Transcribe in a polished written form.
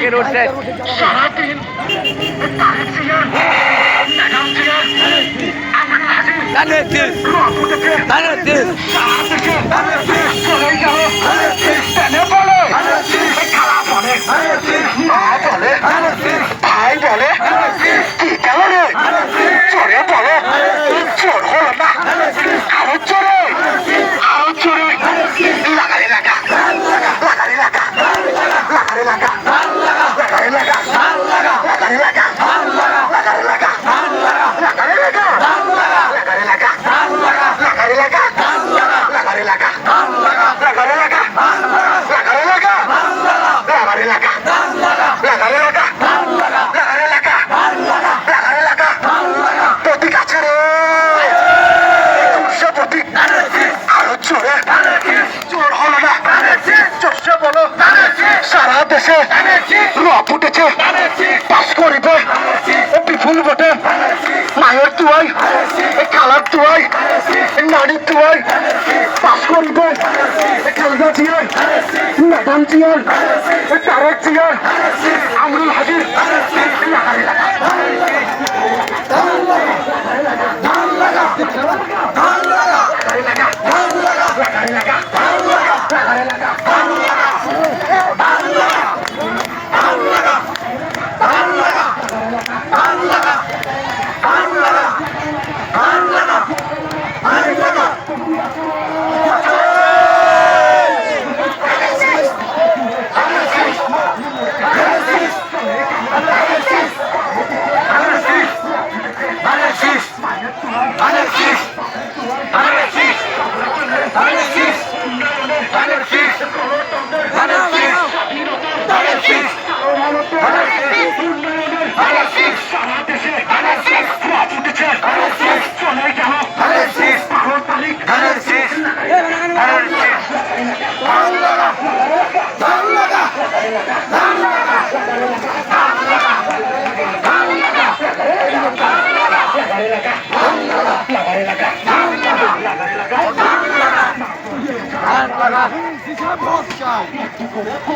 road से ভাই বলে কি গেল রে চোরে বলো চোর হলো না আরো চোরে আরো চোরে লাগারে লাগা লাগারে লাগা লাগারে লাগা লাগারে লাগা লাগারে লাগা লাগারে লাগা লাগারে লাগা লাগারে লাগা লাগারে লাগা লাগারে লাগা লাগারে লাগা লাগারে লাগা লাগারে লাগা লাগারে লাগা লাগারে লাগা লাগারে লাগা প্রতীক আছে রে চোরসে প্রতীক আরো চোরে চোর হলো না চোরসে বলো সারা দেশে রব উঠেছে পাস করিবে বিপুল ভোটে মায়ের তুয়াই খালার তুয়াই নারীর তুয়াই পাস করিবে খালদা জিয়ার ম্যাডাম জিয়ার তারেক জিয়ার আমরুল হাজির লাগারে লাগা